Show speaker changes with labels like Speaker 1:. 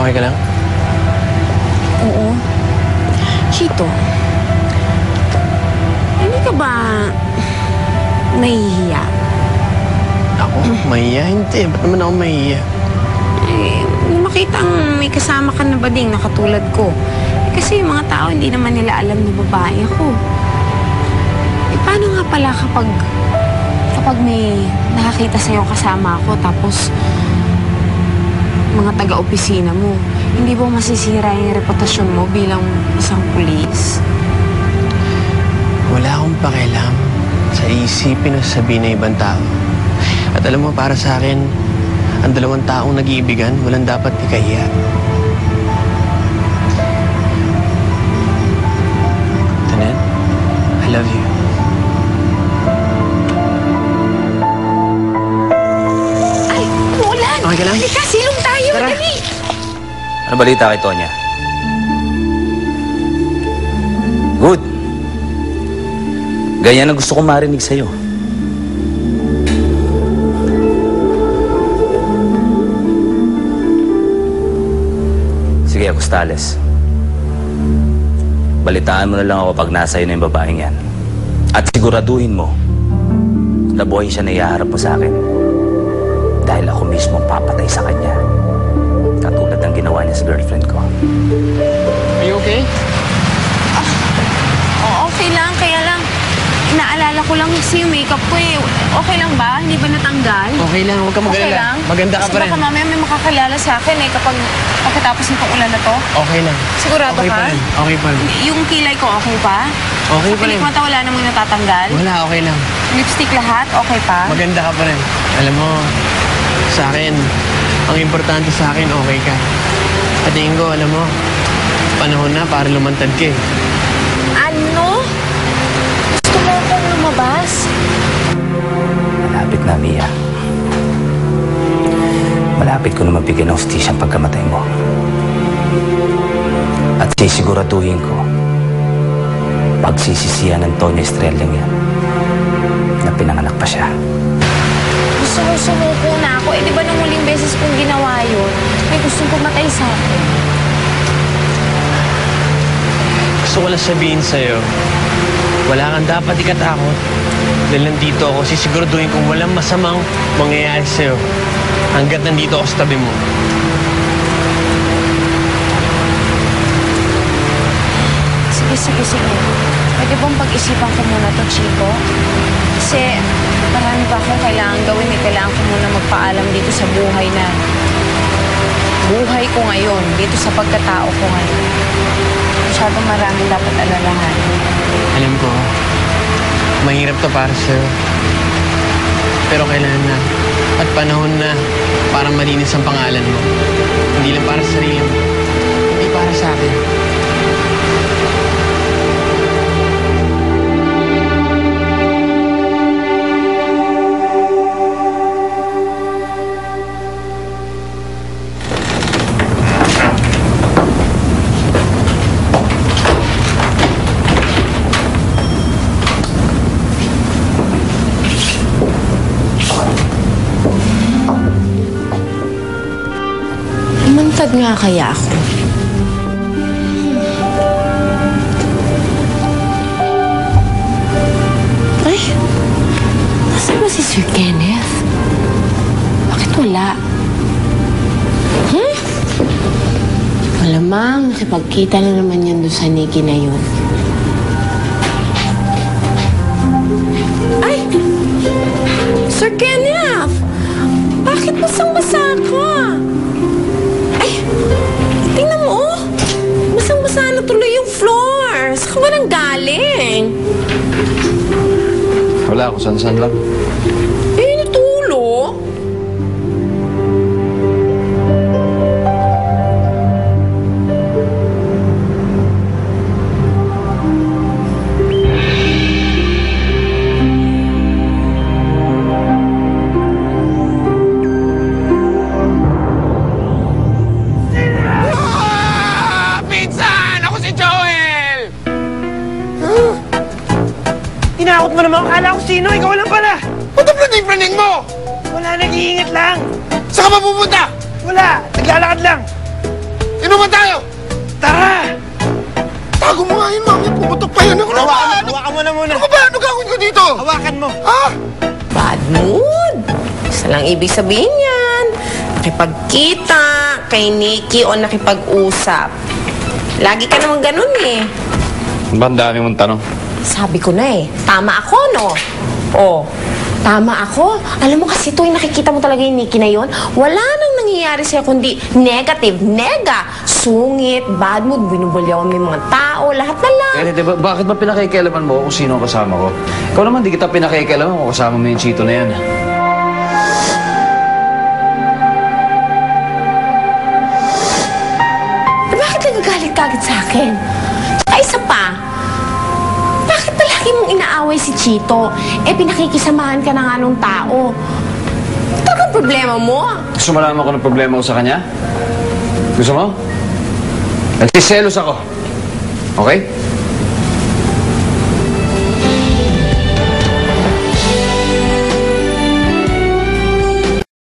Speaker 1: Okay ka lang?
Speaker 2: Oo. Chito, hindi ka ba nahihiya?
Speaker 1: Ako? Mahiya? Hindi. Ba't naman ako mahiya?
Speaker 2: Eh, makita ang may kasama ka na bading na katulad ko. Eh, kasi yung mga tao hindi naman nila alam na babae ako. Eh, paano nga pala kapag may nakakita sa'yo kasama ako tapos mga taga-opisina mo, hindi ba masisira yung reputasyon mo bilang isang pulis?
Speaker 1: Wala akong pakialam sa isipin o sabihin ng ibang tao. At alam mo, para sa akin, ang dalawang taong nag-iibigan, walang dapat ikahiya. Tanan, I love you.
Speaker 2: Ay, umuulan!
Speaker 1: Okay ka lang?
Speaker 2: Halika, silong tayo!
Speaker 1: Tara.
Speaker 2: Dali!
Speaker 3: Ano balita kay Tonya? Good. Ganyan ang gusto kong marinig sa'yo. Sige, Agustales. Balitaan mo na lang ako pag nasa iyo na yung babaeng yan. At siguraduhin mo na buhay siya na ihaharap mo sa akin. Dahil ako mismo ang papatay sa kanya. Katulad ng ginawa niya sa girlfriend ko.
Speaker 1: Are you okay?
Speaker 2: Okay lang, kaya lang, inaalala ko lang kasi yung makeup ko eh. Okay lang ba? Hindi ba natanggal?
Speaker 1: Okay lang, huwag ka mag-alala.
Speaker 2: Okay lang?
Speaker 1: Maganda ka
Speaker 2: Kasi
Speaker 1: pa rin.
Speaker 2: baka mamaya may makakilala sa akin eh kapag pagkatapos nitong ulan na to.
Speaker 1: Okay lang.
Speaker 2: Sigurado
Speaker 1: Okay
Speaker 2: ka?
Speaker 1: pa rin. Okay pa rin.
Speaker 2: Yung kilay ko, okay pa?
Speaker 1: Okay
Speaker 2: Sa
Speaker 1: pa rin.
Speaker 2: pilik mata, wala namang natatanggal?
Speaker 1: Wala, okay lang.
Speaker 2: Lipstick lahat, okay pa?
Speaker 1: Maganda ka pa rin. Alam mo, sa akin, ang importante sa akin, okay ka. At tingin ko, alam mo, panahon na para lumantad ka eh.
Speaker 2: Ano? Gusto mo akong lumabas?
Speaker 3: Malapit na, Mia. Malapit ko na mabigyan ng hustisya ang pagkamatay mo. At sisiguraduhin ko, pagsisisihan ng Tonya Estrella yan, na pinanganak pa siya.
Speaker 2: Gusto mo sumuko na ako? Eh, di ba nung huling beses kong ginawa yun, may gustong pumatay sa akin?
Speaker 1: Gusto ko lang sabihin sa'yo, wala kang dapat ikatakot. Dahil nandito ako, sisiguraduhin kong walang masamang mangyayari sa'yo hanggat nandito ako sa tabi mo.
Speaker 2: Sige. Pwede bang pag-isipan ko muna to, Chico? Kasi marami pa akong kailangan gawin. Kailangan ko muna magpaalam dito sa buhay ko ngayon, dito sa pagkatao ko ngayon. Masyadong maraming dapat alalahan.
Speaker 1: Alam ko, mahirap to para sa'yo. Pero kailangan na. At panahon na para malinis ang pangalan mo. Hindi lang para sa sarili mo. Hindi para sa akin.
Speaker 2: Lumantad nga kaya ako? Ay, nasaan ba si Sir Kenneth? Bakit wala? Malamang nakipagkita na naman yan doon sa Nikki na yun. Ay! Sir Kenneth! Bakit basang-basa ka? Ay! Tingnan mo, oh! Basang-basa na tuloy yung floor. Saan ka ba nang galing?
Speaker 4: Wala, kung saan-saan lang.
Speaker 2: Eh, natulog?
Speaker 1: Tinakot mo naman. Akala ko sino. Ikaw lang pala.
Speaker 4: Ba't ang planing mo?
Speaker 1: Wala, nag-iingat lang.
Speaker 4: Saan ka ba pupunta?
Speaker 1: Wala, naglalakad lang.
Speaker 4: naman tayo! Tara! Tago mo nga yun, mami. Pumutok pa yun.
Speaker 1: Hawakan mo na muna.
Speaker 4: Ano ba? Ano gagawin ko dito?
Speaker 1: Hawakan mo.
Speaker 4: Ha?
Speaker 2: Bad mood. Isa lang ibig sabihin yan. Nakipagkita kay Nikki o nakipag-usap. Lagi ka naman ganun eh.
Speaker 4: Ba, ang dami mong tanong.
Speaker 2: Sabi ko na eh, tama ako, no? Oh, tama ako. Alam mo kasi tuwing nakikita mo talaga yung Nikki na yun, wala nang nangyayari sa'yo kundi negative, nega, sungit, bad mood, binubulyawan mo yung mga tao, lahat na lang.
Speaker 5: Eh, diba, bakit ba pinakikialaman mo kung sino ang kasama ko? Ikaw naman, di kita pinakikialaman kung kasama mo yung chito na yan.
Speaker 2: Eh, bakit nagagalit ka agad sa akin? Tsaka isa pa, bakit palagi mong inaaway si Chito? Eh, pinakikisamahan ka na nga nung tao. Ito ang problema mo.
Speaker 5: Gusto mo malaman ko ng problema ko sa kanya? Gusto mo? Nagsiselos ako. Okay?